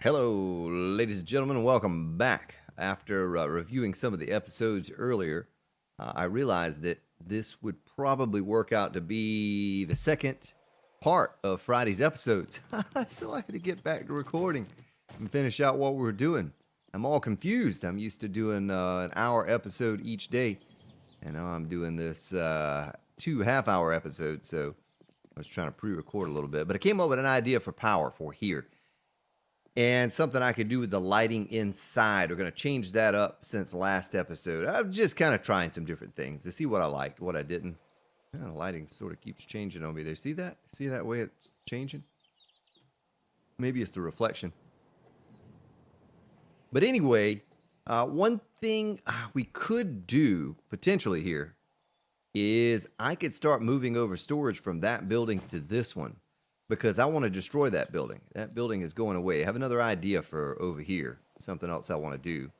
Hello, ladies and gentlemen, welcome back. After reviewing some of the episodes earlier, I realized that this would probably work out to be the second part of Friday's episodes. So I had to get back to recording and finish out what we were doing. I'm all confused. I'm used to doing an hour episode each day, and now I'm doing this 2 half-hour episodes. So I was trying to pre-record a little bit, but I came up with an idea for power for here. And something I could do with the lighting inside. We're going to change that up since last episode. I'm just kind of trying some different things to see what I liked, what I didn't. Yeah, the lighting sort of keeps changing on me there. See that? See that way it's changing? Maybe it's the reflection. But anyway, one thing we could do potentially here is I could start moving over storage from that building to this one, because I want to destroy that building. That building is going away. I have another idea for over here, something else I want to do.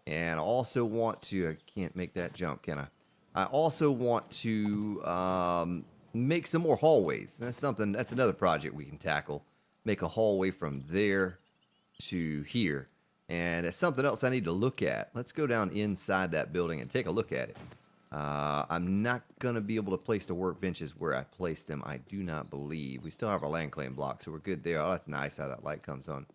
And I also want to, I can't make that jump, can I? I also want to make some more hallways. That's another project we can tackle. Make a hallway from there to here. And it's something else I need to look at. Let's go down inside that building and take a look at it. I'm not going to be able to place the workbenches where I placed them, I do not believe. We still have our land claim block, so we're good there. Oh, that's nice how that light comes on.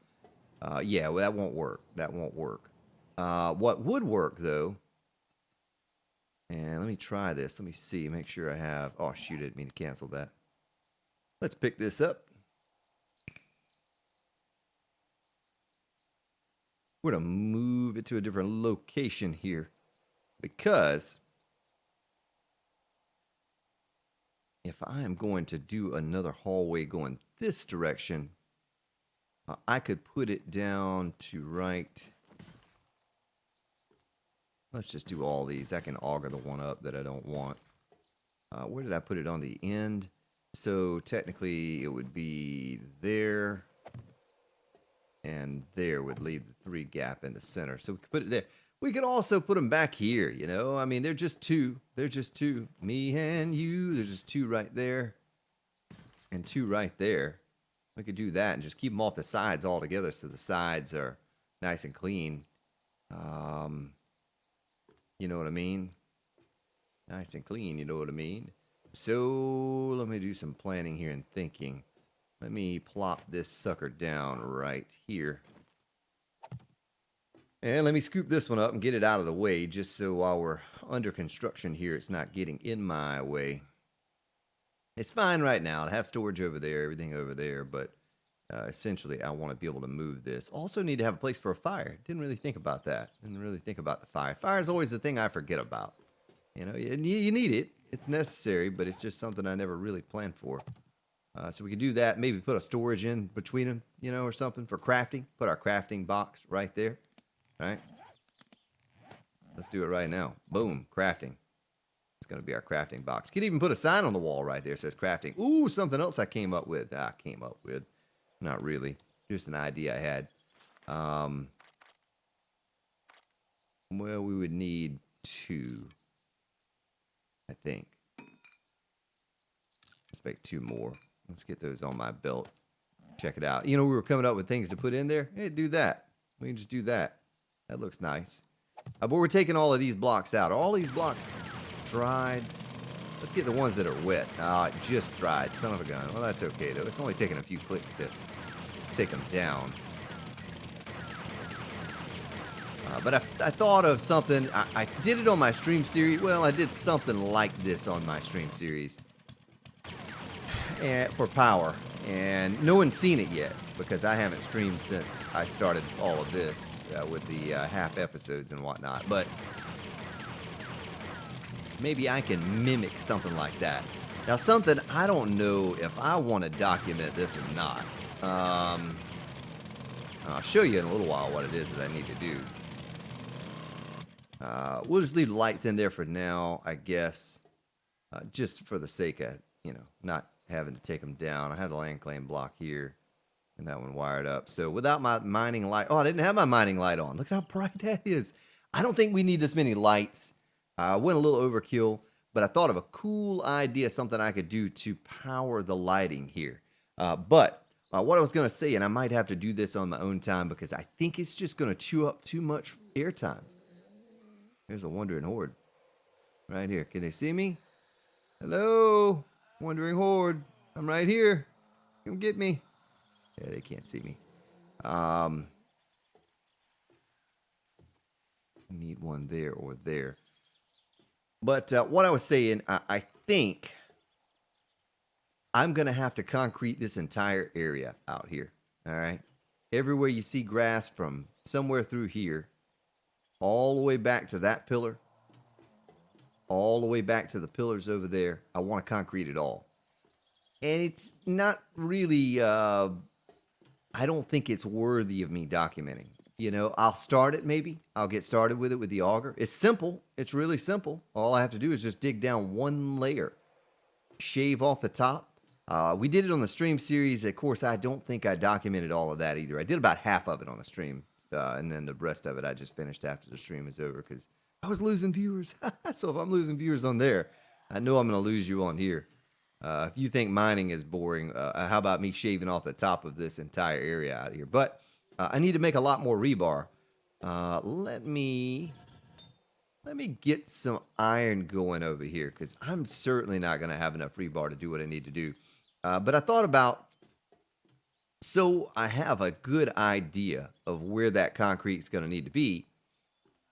Yeah, well, that won't work. That won't work. What would work, though, and let me try this. Let me see. Make sure I have... Oh, shoot, I didn't mean to cancel that. Let's pick this up. We're going to move it to a different location here, because if I am going to do another hallway going this direction, I could put it down to right. Let's just do all these. I can auger the one up that I don't want. Where did I put it on the end? So technically it would be there, and there would leave the 3 gap in the center. So we could put it there. We could also put them back here, you know. I mean, they're just two. They're just two. Me and you. There's just 2 right there. And 2 right there. We could do that and just keep them off the sides altogether so the sides are nice and clean. You know what I mean? Nice and clean, you know what I mean? So let me do some planning here and thinking. Let me plop this sucker down right here. And let me scoop this one up and get it out of the way, just so while we're under construction here, it's not getting in my way. It's fine right now. I have storage over there, everything over there, but essentially I want to be able to move this. Also need to have a place for a fire. Didn't really think about that. Didn't really think about the fire. Fire is always the thing I forget about. You know, you need it. It's necessary, but it's just something I never really planned for. So we could do that. Maybe put a storage in between them, you know, or something for crafting. Put our crafting box right there. All right, let's do it right now. Boom, crafting. It's going to be our crafting box. Could even put a sign on the wall right there that says crafting. Ooh, something else I came up with. Not really. Just an idea I had. Well, we would need 2, I think. Let's make 2 more. Let's get those on my belt. Check it out. You know, we were coming up with things to put in there. Hey, do that. We can just do that. That looks nice. But we're taking all of these blocks out. Are all these blocks dried? Let's get the ones that are wet. It just dried. Son of a gun. Well, that's okay, though. It's only taking a few clicks to take them down. But I thought of something. I did it on my stream series. Well, I did something like this on my stream series for power. And no one's seen it yet, because I haven't streamed since I started all of this with the half episodes and whatnot. But maybe I can mimic something like that. Now, something I don't know if I want to document this or not. I'll show you in a little while what it is that I need to do. We'll just leave the lights in there for now, I guess, just for the sake of, you know, not having to take them down. I have the land claim block here, and that one wired up. So without my mining light, I didn't have my mining light on. Look how bright that is. I don't think we need this many lights. I went a little overkill, but I thought of a cool idea, something I could do to power the lighting here. But What I was going to say, and I might have to do this on my own time because I think it's just going to chew up too much airtime. There's a wandering horde right here. Can they see me? Hello, wandering horde. I'm right here. Come get me. Yeah, they can't see me. Need one there or there. But what I was saying, I think I'm going to have to concrete this entire area out here. All right. Everywhere you see grass from somewhere through here, all the way back to that pillar, all the way back to the pillars over there, I want to concrete it all. And it's not really, I don't think it's worthy of me documenting. You know, I'll start it maybe. I'll get started with it with the auger. It's simple. It's really simple. All I have to do is just dig down one layer, shave off the top. We did it on the stream series. Of course, I don't think I documented all of that either. I did about half of it on the stream. And then the rest of it I just finished after the stream is over because I was losing viewers. So if I'm losing viewers on there, I know I'm going to lose you on here. If you think mining is boring, how about me shaving off the top of this entire area out here? But I need to make a lot more rebar. Let me get some iron going over here because I'm certainly not going to have enough rebar to do what I need to do. But I thought about, so I have a good idea of where that concrete is going to need to be.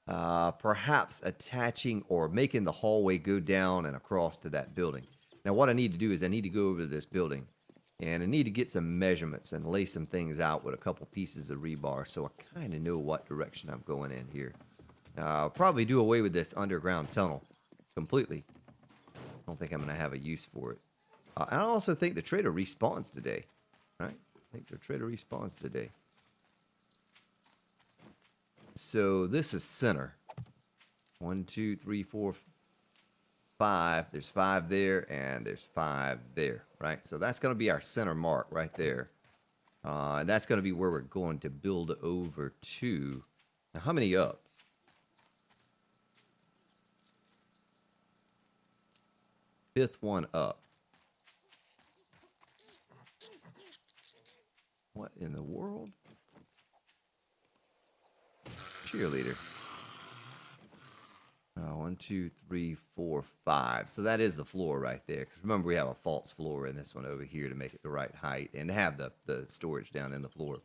Perhaps attaching or making the hallway go down and across to that building. Now what I need to do is I need to go over to this building and I need to get some measurements and lay some things out with a couple pieces of rebar so I kind of know what direction I'm going in here. I'll probably do away with this underground tunnel completely. I don't think I'm going to have a use for it. I also think the trader respawns today, right? I think the trader respawns today. So this is center. 1, 2, 3, 4, 5. There's 5 there, and there's 5 there, right? So that's going to be our center mark right there. And that's going to be where we're going to build over to. Now, how many up? Fifth one up. What in the world? Cheerleader. 1, 2, 3, 4, 5. So that is the floor right there. Because remember, we have a false floor in this one over here to make it the right height and have the storage down in the floor.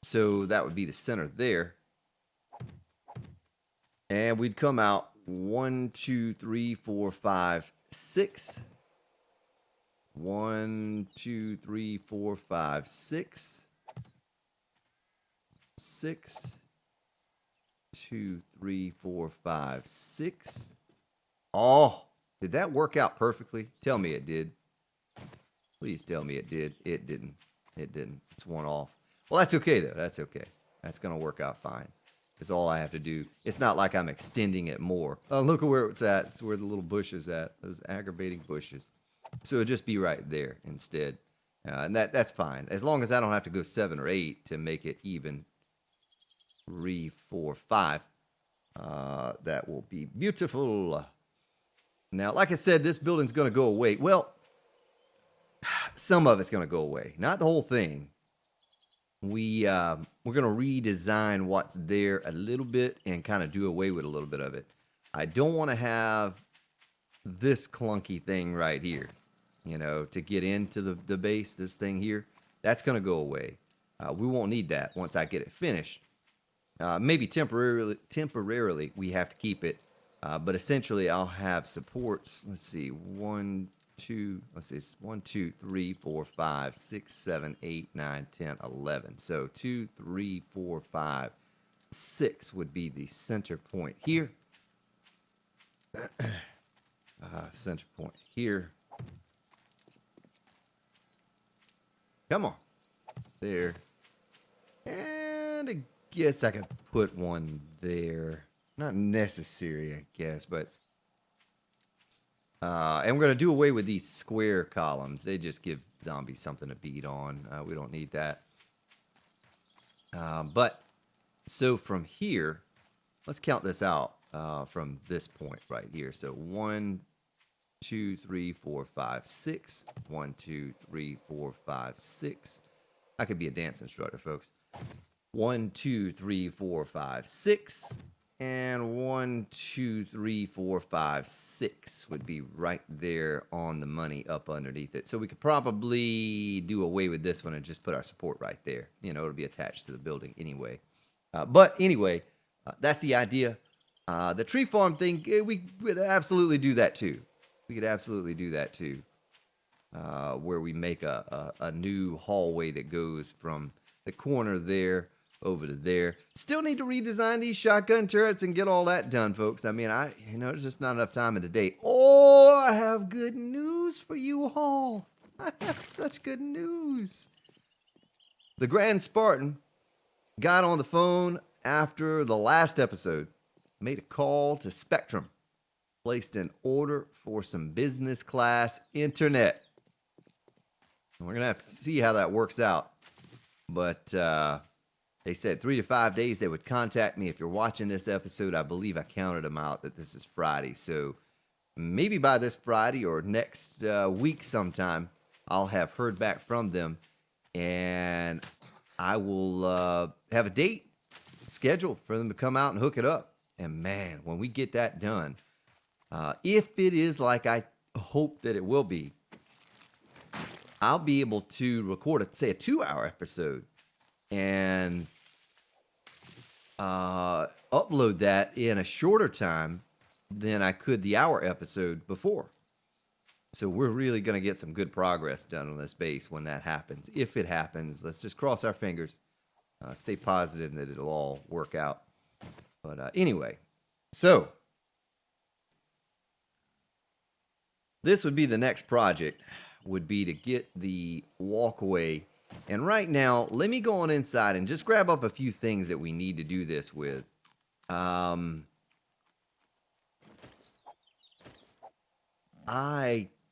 So that would be the center there. And we'd come out 1, 2, 3, 4, 5, 6. 1, 2, 3, 4, 5, 6. 6. 2, 3, 4, 5, 6. Oh, did that work out perfectly? Tell me it did. Please tell me it did. It didn't. It didn't. It's one off. Well, that's okay, though. That's okay. That's going to work out fine. It's all I have to do. It's not like I'm extending it more. Oh, look at where it's at. It's where the little bush is at. Those aggravating bushes. So it'll just be right there instead. And that's fine. As long as I don't have to go 7 or 8 to make it even. 3, 4, 5. That will be beautiful. Now, like I said, this building's going to go away. Well, some of it's going to go away. Not the whole thing. We're going to redesign what's there a little bit and kind of do away with a little bit of it. I don't want to have this clunky thing right here, you know, to get into the base, this thing here. That's going to go away. We won't need that once I get it finished. Maybe temporarily we have to keep it, but essentially I'll have supports. Let's see, 1, 2. Let's see, it's 1, 2, 3, 4, 5, 6, 7, 8, 9, 10, 11. So 2, 3, 4, 5, 6 would be the center point here. Center point here. Come on, there, and I guess I could put one there. Not necessary, I guess, but and we're going to do away with these square columns. They just give zombies something to beat on. We don't need that. But so from here, let's count this out from this point right here. So 1, 2, 3, 4, 5, 6. 1, 2, 3, 4, 5, 6. I could be a dance instructor, folks. 1, 2, 3, 4, 5, 6. And 1, 2, 3, 4, 5, 6 would be right there on the money up underneath it. So we could probably do away with this one and just put our support right there. You know, it'll be attached to the building anyway. But anyway, that's the idea. The tree farm thing, we would absolutely do that too. We could absolutely do that too. Where we make a new hallway that goes from the corner there over to there. Still need to redesign these shotgun turrets and get all that done, folks. I mean, there's just not enough time in the day. Oh, I have good news for you all. I have such good news. The Grand Spartan got on the phone after the last episode, made a call to Spectrum, placed an order for some business class internet. We're going to have to see how that works out. But they said 3 to 5 days they would contact me. If you're watching this episode, I believe I counted them out that this is Friday. So maybe by this Friday or next week sometime, I'll have heard back from them. And I will have a date scheduled for them to come out and hook it up. And man, when we get that done, if it is like I hope that it will be, I'll be able to record, say, a 2-hour episode and upload that in a shorter time than I could the hour episode before. So we're really going to get some good progress done on this base when that happens. If it happens, let's just cross our fingers. Stay positive that it'll all work out. But anyway, so this would be the next project, would be to get the walkway. And right now, let me go on inside and just grab up a few things that we need to do this with. I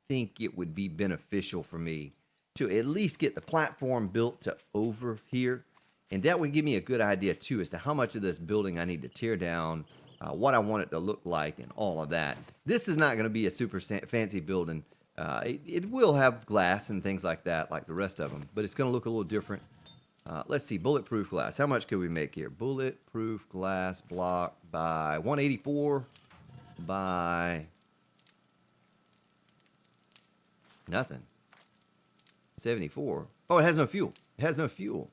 think it would be beneficial for me to at least get the platform built to over here. And that would give me a good idea, too, as to how much of this building I need to tear down, what I want it to look like, and all of that. This is not going to be a super fancy building. It will have glass and things like that, like the rest of them, but it's going to look a little different. Let's see, bulletproof glass. How much could we make here? Bulletproof glass block by 184 by nothing. 74. Oh, it has no fuel. It has no fuel.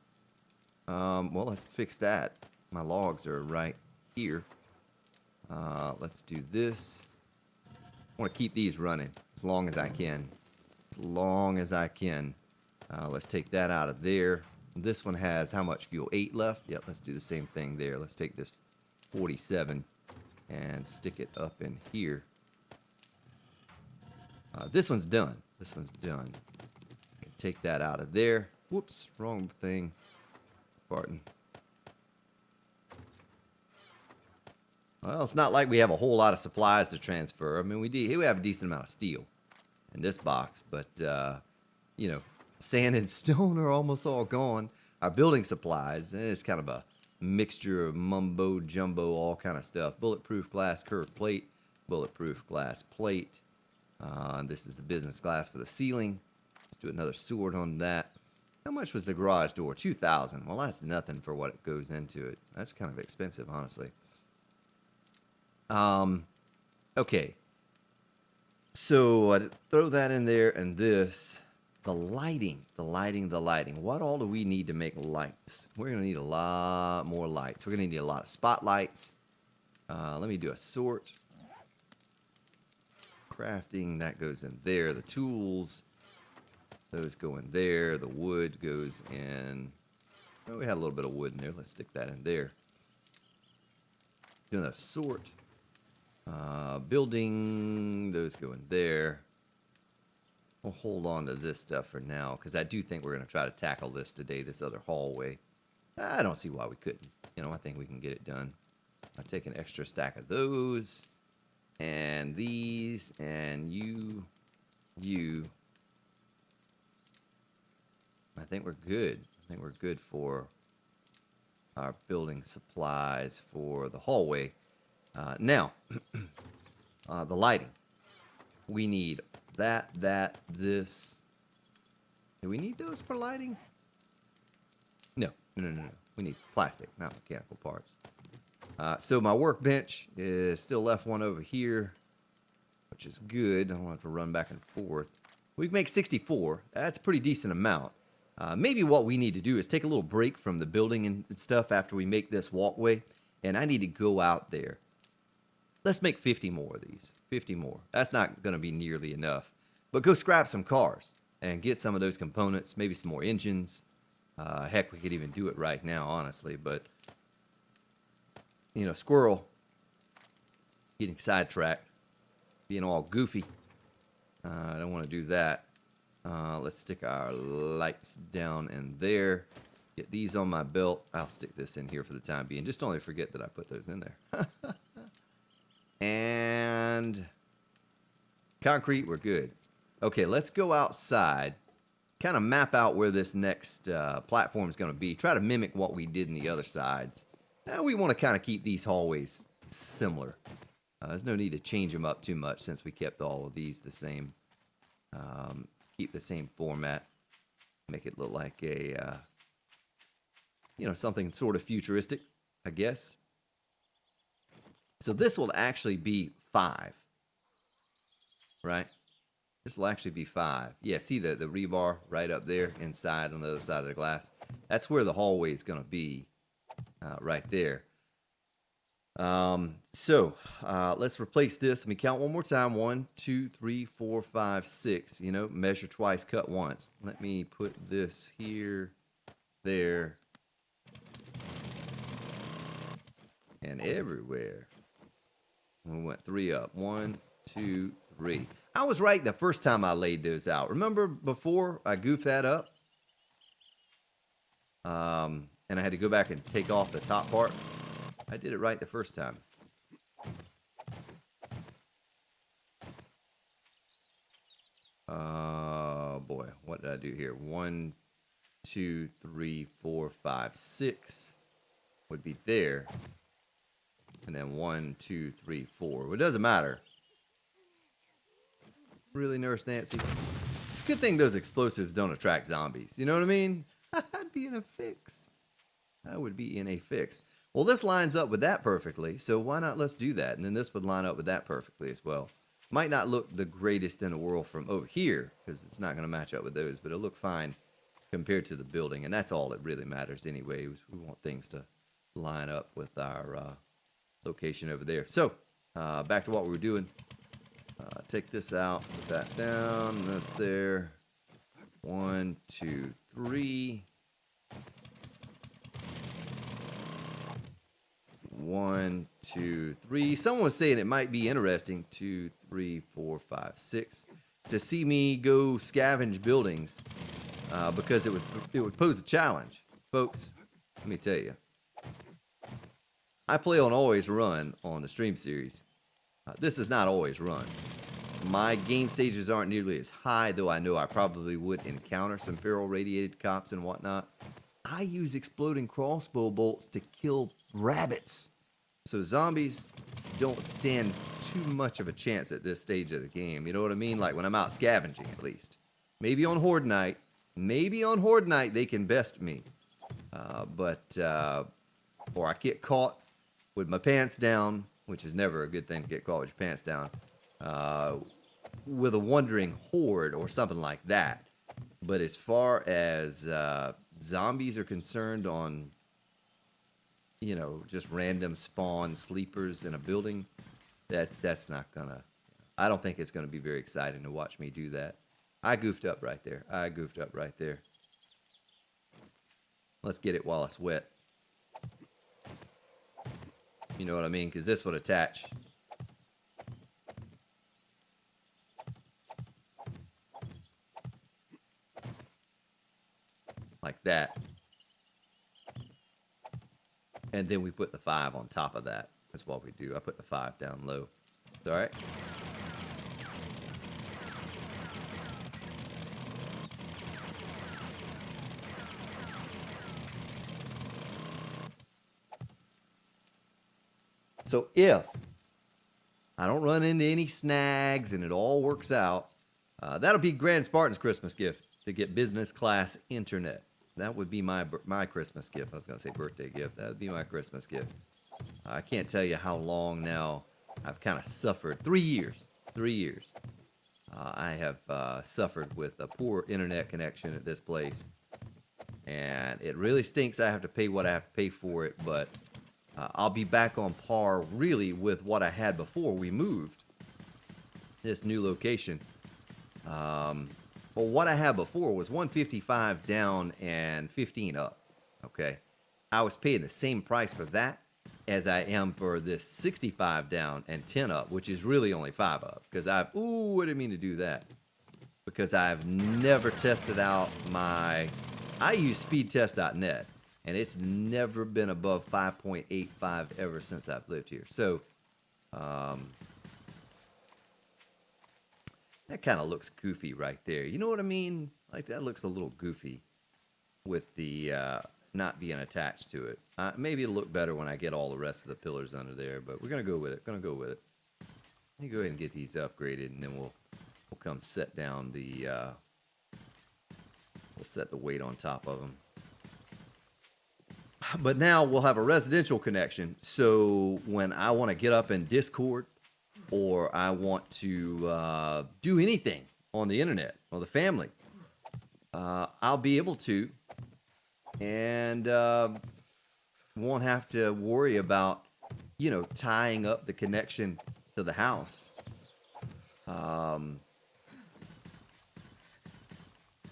Well, let's fix that. My logs are right here. Let's do this. I want to keep these running as long as I can. As long as I can. Let's take that out of there. This one has how much fuel? 8 left? Yep, let's do the same thing there. Let's take this 47 and stick it up in here. This one's done. This one's done. Take that out of there. Whoops, wrong thing. Pardon. Well, it's not like we have a whole lot of supplies to transfer. I mean, we have a decent amount of steel in this box, but, you know, sand and stone are almost all gone. Our building supplies, it's kind of a mixture of mumbo jumbo, all kind of stuff. Bulletproof glass curved plate, bulletproof glass plate. This is the business glass for the ceiling. Let's do another sword on that. How much was the garage door? 2,000. Well, that's nothing for what goes into it. That's kind of expensive, honestly. Okay. So I'd throw that in there, and this, the lighting. What all do we need to make lights? We're going to need a lot more lights. We're going to need a lot of spotlights. Let me do a sort. Crafting, that goes in there. The tools, those go in there. The wood goes in. Oh, we had a little bit of wood in there. Let's stick that in there. Doing a sort. Building, those go in there. We'll hold on to this stuff for now, because I do think we're going to try to tackle this today, this other hallway. I don't see why we couldn't. You know, I think we can get it done. I'll take an extra stack of those. And these, and you. I think we're good. I think we're good for our building supplies for the hallway. Now, the lighting. We need that, this. Do we need those for lighting? No, no, no, no, no. We need plastic, not mechanical parts. So my workbench is still left one over here, which is good. I don't have to run back and forth. We can make 64. That's a pretty decent amount. Maybe what we need to do is take a little break from the building and stuff after we make this walkway. And I need to go out there. Let's make 50 more of these. 50 more. That's not going to be nearly enough. But go scrap some cars and get some of those components. Maybe some more engines. Heck, we could even do it right now, honestly. But, you know, squirrel getting sidetracked, being all goofy. I don't want to do that. Let's stick our lights down in there. Get these on my belt. I'll stick this in here for the time being. Just don't forget that I put those in there. And concrete, we're good. Okay, let's go outside. Kind of map out where this next platform is going to be. Try to mimic what we did in the other sides. We want to kind of keep these hallways similar. There's no need to change them up too much since we kept all of these the same. Keep the same format. Make it look like a, you know, something sort of futuristic, I guess. So this will actually be 5. Right? This will actually be 5. Yeah, see the rebar right up there inside on the other side of the glass? That's where the hallway is going to be, right there. Let's replace this. Let me count one more time. 1, 2, 3, 4, 5, 6. You know, measure twice, cut once. Let me put this here, there, and everywhere. We went 3 up. 1, 2, 3. I was right the first time I laid those out. Remember before I goofed that up? And I had to go back and take off the top part. I did it right the first time. Boy, what did I do here? 1, 2, 3, 4, 5, 6 would be there. And then 1, 2, 3, 4. Well, it doesn't matter. Really, Nurse Nancy? It's a good thing those explosives don't attract zombies. You know what I mean? I'd be in a fix. I would be in a fix. Well, this lines up with that perfectly, so why not let's do that? And then this would line up with that perfectly as well. Might not look the greatest in the world from over here, because it's not going to match up with those, but it'll look fine compared to the building, and that's all that really matters anyway. We want things to line up with our location over there. So, back to what we were doing. Take this out, put that down, that's there. 1, 2, 3. 1, 2, 3. Someone was saying it might be interesting, 2, 3, 4, 5, 6, to see me go scavenge buildings, because it would pose a challenge, folks. Let me tell you, I play on always run on the stream series. This is not always run. My game stages aren't nearly as high, though I know I probably would encounter some feral radiated cops and whatnot. I use exploding crossbow bolts to kill rabbits. So zombies don't stand too much of a chance at this stage of the game. You know what I mean? Like when I'm out scavenging, at least. Maybe on Horde Night. Maybe on Horde Night they can best me. Or I get caught with my pants down, which is never a good thing to get caught with your pants down, with a wandering horde or something like that. But as far as zombies are concerned on, you know, just random spawn sleepers in a building, that's not gonna, I don't think it's gonna be very exciting to watch me do that. I goofed up right there. Let's get it while it's wet. You know what I mean? Because this would attach. Like that. And then we put the 5 on top of that. That's what we do. I put the 5 down low. It's all right. So if I don't run into any snags and it all works out, that'll be Grand Spartan's Christmas gift, to get business class internet. That would be my Christmas gift. I was gonna say birthday gift. That would be my Christmas gift. I can't tell you how long now I've kind of suffered. 3 years. 3 years. I have suffered with a poor internet connection at this place, and it really stinks. I have to pay what I have to pay for it, but I'll be back on par really with what I had before we moved this new location. Well, what I had before was 155 down and 15 up. Okay, I was paying the same price for that as I am for this 65 down and 10 up, which is really only 5 up. Because I didn't mean to do that. Because I've never tested out I use speedtest.net, and it's never been above 5.85 ever since I've lived here. So, that kind of looks goofy right there. You know what I mean? Like, that looks a little goofy with the not being attached to it. Maybe it'll look better when I get all the rest of the pillars under there, but we're going to go with it. Let me go ahead and get these upgraded, and then we'll come set down we'll set the weight on top of them. But now we'll have a residential connection, so when I want to get up in Discord, or I want to do anything on the internet or the family, I'll be able to, and won't have to worry about, tying up the connection to the house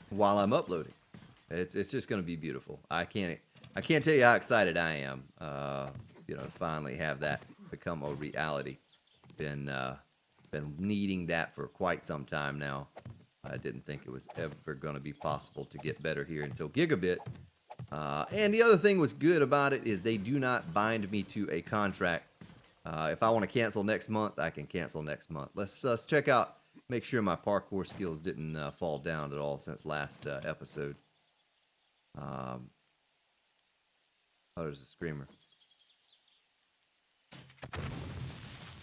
while I'm uploading. It's just going to be beautiful. I can't tell you how excited I am, to finally have that become a reality. Been needing that for quite some time now. I didn't think it was ever going to be possible to get better here until Gigabit. And the other thing was good about it is they do not bind me to a contract. If I want to cancel next month, I can cancel next month. Let's check out, make sure my parkour skills didn't fall down at all since last episode. Oh, there's a screamer.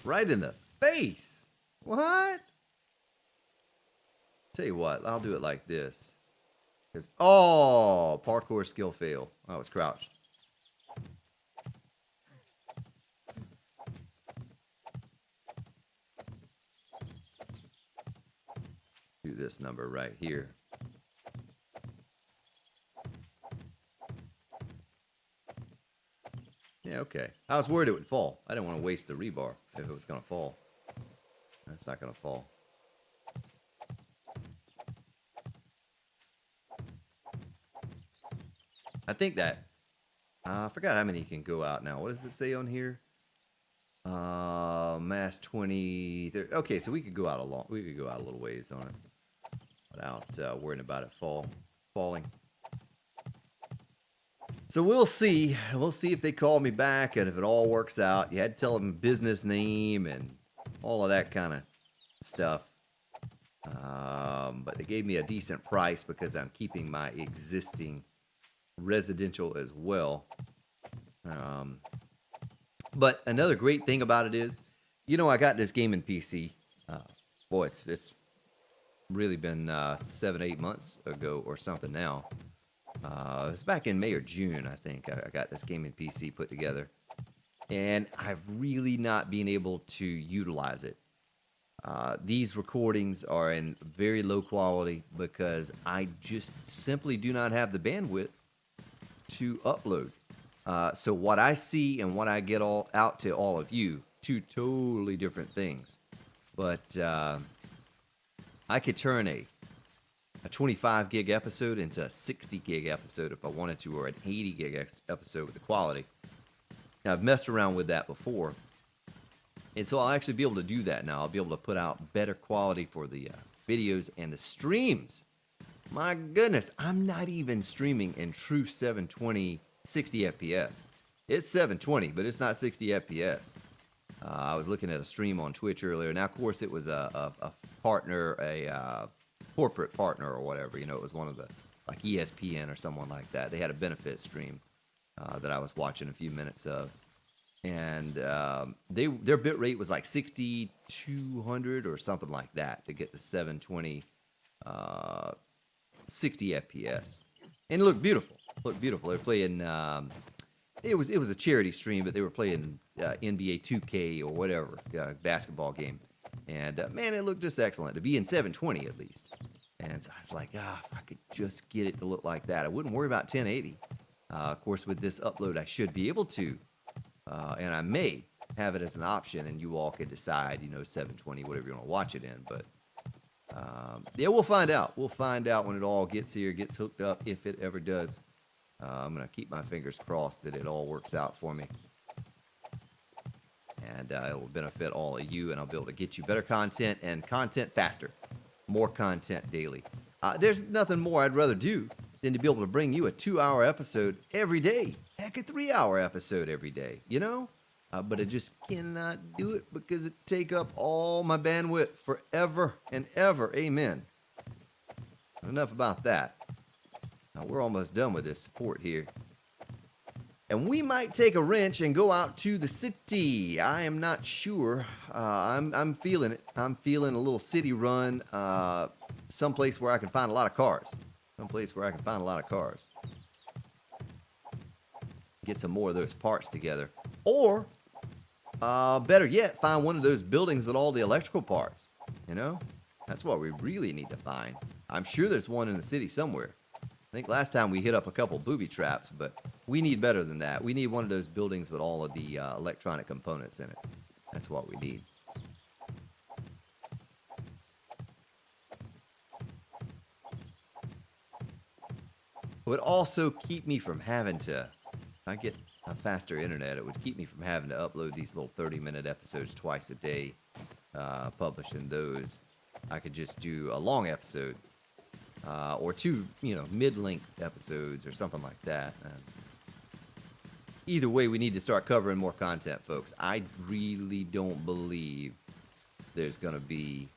Right in the face. What? Tell you what, I'll do it like this. Parkour skill fail. I was crouched. Do this number right here. Yeah, okay. I was worried it would fall. I didn't want to waste the rebar if it was going to fall. That's not going to fall. I think that... I forgot how many you can go out now. What does it say on here? Mass 20... 30. Okay, so we could go out a little ways on it without worrying about it falling. So we'll see. We'll see if they call me back and if it all works out. You had to tell them business name and all of that kind of stuff. But they gave me a decent price because I'm keeping my existing residential as well. But another great thing about it is, I got this gaming PC. Boy, it's really been 7-8 months ago or something now. It was back in May or June, I think. I got this gaming PC put together. And I've really not been able to utilize it. These recordings are in very low quality because I just simply do not have the bandwidth to upload. So what I see and what I get out to all of you, two totally different things. But I could turn a 25 gig episode into a 60 gig episode if I wanted to, or an 80 gig episode with the quality. Now, I've messed around with that before, and so I'll actually be able to do that now. I'll be able to put out better quality for the videos and the streams. My goodness, I'm not even streaming in true 720 60 FPS. It's 720, but it's not 60 FPS. I was looking at a stream on Twitch earlier. Now, of course, it was a partner, a corporate partner or whatever. It was one of the, like ESPN or someone like that. They had a benefit stream that I was watching a few minutes of. And their bit rate was like 6,200 or something like that to get the 720 60 FPS. and it looked beautiful. Looked beautiful. They were playing. It was a charity stream, but they were playing NBA 2K or whatever basketball game, and man, it looked just excellent to be in 720 at least. And so I was like, if I could just get it to look like that, I wouldn't worry about 1080. Of course, with this upload, I should be able to, and I may have it as an option, and you all can decide, 720, whatever you want to watch it in. But yeah, we'll find out. We'll find out when it all gets here, gets hooked up, if it ever does. I'm going to keep my fingers crossed that it all works out for me. And it will benefit all of you, and I'll be able to get you better content and content faster. More content daily. There's nothing more I'd rather do than to be able to bring you a 2-hour episode every day. Heck, a 3-hour episode every day, But I just cannot do it because it take up all my bandwidth forever and ever. Amen. Enough about that. Now, we're almost done with this support here. And we might take a wrench and go out to the city. I am not sure. I'm feeling it. I'm feeling a little city run. Someplace where I can find a lot of cars. Get some more of those parts together. Or, better yet, find one of those buildings with all the electrical parts. That's what we really need to find. I'm sure there's one in the city somewhere. I think last time we hit up a couple booby traps, but we need better than that. We need one of those buildings with all of the electronic components in it. That's what we need. It would also keep me from having to, if I get a faster internet, it would keep me from having to upload these little 30-minute episodes twice a day, publishing those. I could just do a long episode. Or two, mid-length episodes or something like that. Either way, we need to start covering more content, folks. I really don't believe there's going to be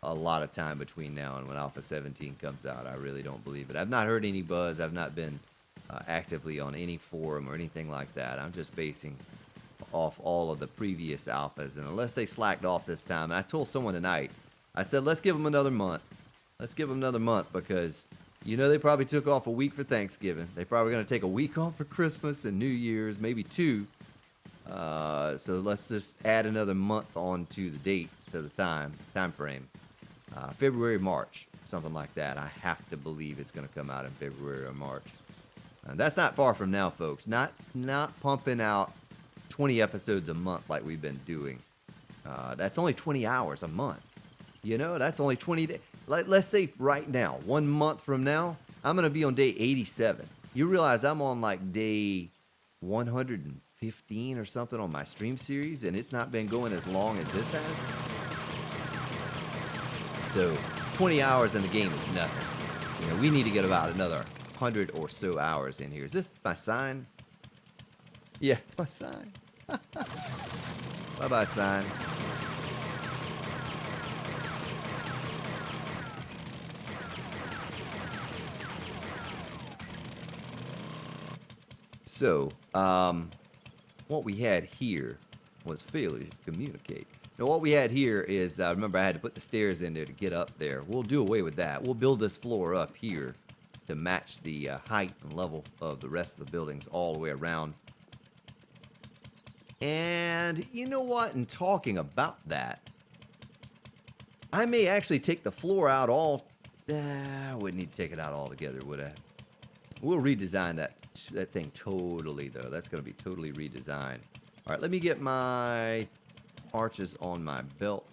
a lot of time between now and when Alpha 17 comes out. I really don't believe it. I've not heard any buzz. I've not been actively on any forum or anything like that. I'm just basing off all of the previous alphas. And unless they slacked off this time, and I told someone tonight, I said, let's give them another month. Let's give them another month because, they probably took off a week for Thanksgiving. They're probably going to take a week off for Christmas and New Year's, maybe 2. So let's just add another month on to the date, to the time frame. February, March, something like that. I have to believe it's going to come out in February or March. That's not far from now, folks. Not pumping out 20 episodes a month like we've been doing. That's only 20 hours a month. That's only 20 days. Let's say right now, 1 month from now, I'm going to be on day 87. You realize I'm on like day 115 or something on my stream series, and it's not been going as long as this has. So 20 hours in the game is nothing. We need to get about another 100 or so hours in here. Is this my sign? Yeah, it's my sign. Bye-bye, sign. So, what we had here was failure to communicate. Now, what we had here is, remember, I had to put the stairs in there to get up there. We'll do away with that. We'll build this floor up here to match the height and level of the rest of the buildings all the way around. And you know what? In talking about that, I may actually take the floor out all. I wouldn't need to take it out altogether, would I? We'll redesign that thing totally, though. That's going to be totally redesigned. All right, let me get my arches on my belt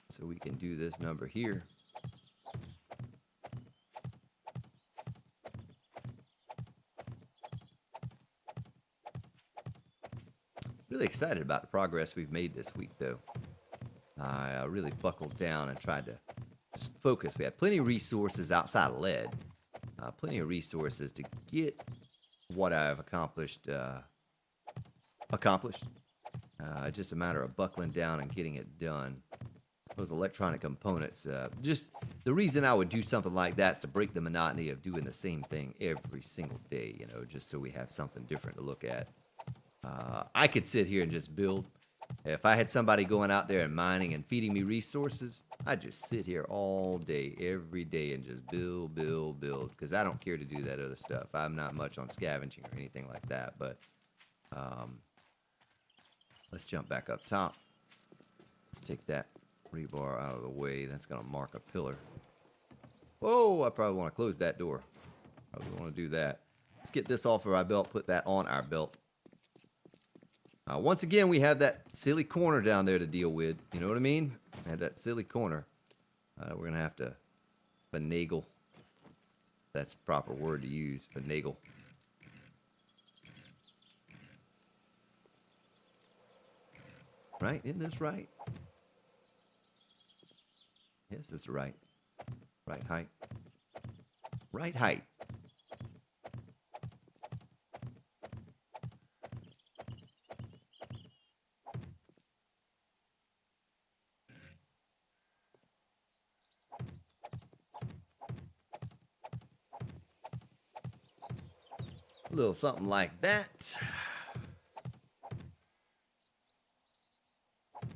so we can do this number here. Really excited about the progress we've made this week, though. I really buckled down and tried to just focus. We had plenty of resources outside of lead. Plenty of resources to get what I've accomplished. Just a matter of buckling down and getting it done. Those electronic components. Just the reason I would do something like that is to break the monotony of doing the same thing every single day. Just so we have something different to look at. I could sit here and just build, If I had somebody going out there and mining and feeding me resources, I'd just sit here all day, every day, and just build, build, build. Because I don't care to do that other stuff. I'm not much on scavenging or anything like that. But let's jump back up top. Let's take that rebar out of the way. That's going to mark a pillar. Whoa, I probably want to close that door. Probably want to do that. Let's get this off of our belt, put that on our belt. Once again, we have that silly corner down there to deal with. You know what I mean? We have that silly corner. We're going to have to finagle. That's the proper word to use, finagle. Right? Isn't this right? Yes, this is right. Right height. Right height. A little something like that.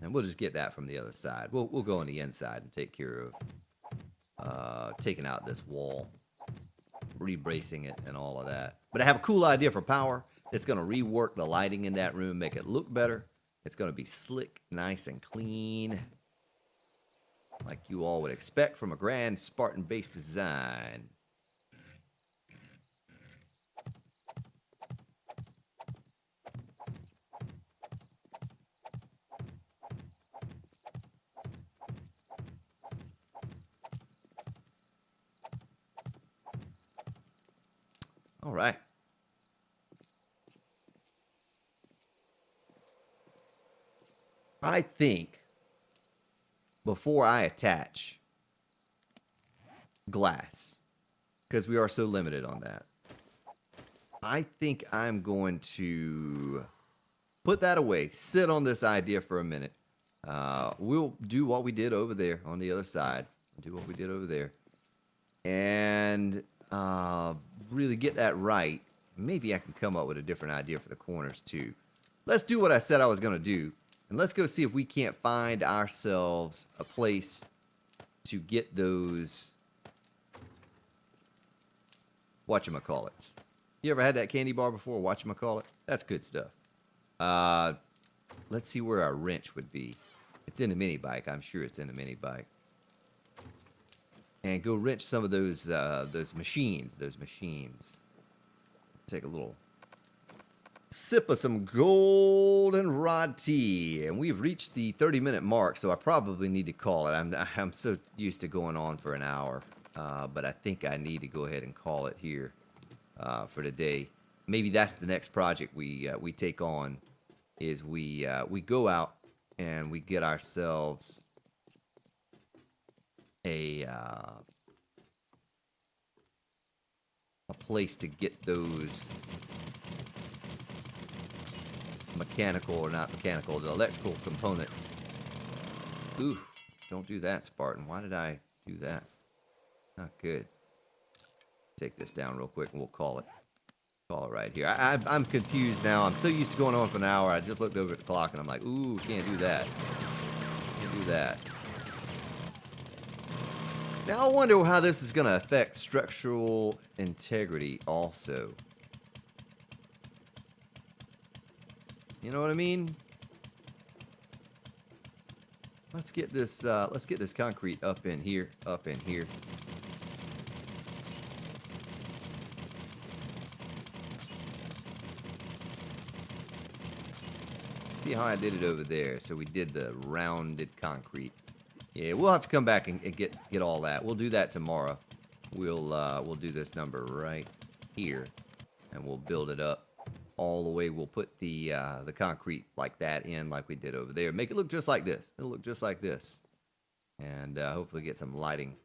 And we'll just get that from the other side. We'll go on the inside and take care of taking out this wall, rebracing it, and all of that. But I have a cool idea for power. It's going to rework the lighting in that room, make it look better. It's going to be slick, nice, and clean, like you all would expect from a grand Spartan-based design. All right. I think before I attach glass, because we are so limited on that, I think I'm going to put that away, sit on this idea for a minute. We'll do what we did over there on the other side. Do what we did over there. And really get that right. Maybe I can come up with a different idea for the corners too. Let's do what I said I was going to do. And let's go see if we can't find ourselves a place to get those whatchamacallits. You ever had that candy bar before, whatchamacallit? That's good stuff. Let's see where our wrench would be. It's in the mini bike. I'm sure it's in the mini bike. And go wrench some of those machines. Take a little sip of some goldenrod tea, and we've reached the 30-minute mark, so I probably need to call it. I'm so used to going on for an hour, but I think I need to go ahead and call it here for today. Maybe that's the next project we take on. Is we go out and we get ourselves a place to get those mechanical, or not mechanical, the electrical components. Ooh, don't do that, Spartan. Why did I do that? Not good. Take this down real quick and we'll call it. Call it right here. I'm confused now. I'm so used to going on for an hour. I just looked over at the clock and I'm like, ooh, can't do that. Can't do that. Now I wonder how this is going to affect structural integrity also. You know what I mean? Let's get this concrete up in here, See how I did it over there. So we did the rounded concrete. Yeah, we'll have to come back and get all that. We'll do that tomorrow. We'll do this number right here, and we'll build it up all the way. We'll put the concrete like that in, like we did over there. Make it look just like this. It'll look just like this, and hopefully get some lighting,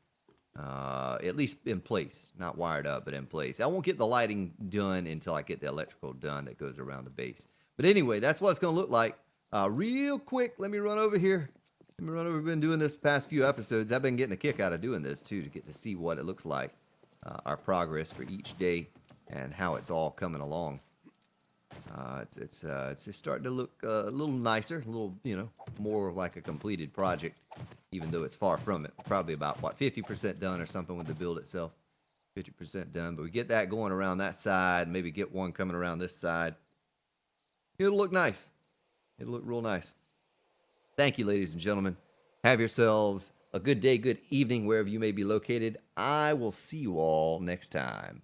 at least in place, not wired up, but in place. I won't get the lighting done until I get the electrical done that goes around the base. But anyway, that's what it's going to look like. Real quick, let me run over here. We've been doing this past few episodes. I've been getting a kick out of doing this too, to get to see what it looks like, our progress for each day, and how it's all coming along. It's just starting to look a little nicer, a little, more like a completed project, even though it's far from it. Probably about, what, 50% done or something with the build itself. 50% done, but we get that going around that side, maybe get one coming around this side. It'll look nice. It'll look real nice. Thank you, ladies and gentlemen. Have yourselves a good day, good evening, wherever you may be located. I will see you all next time.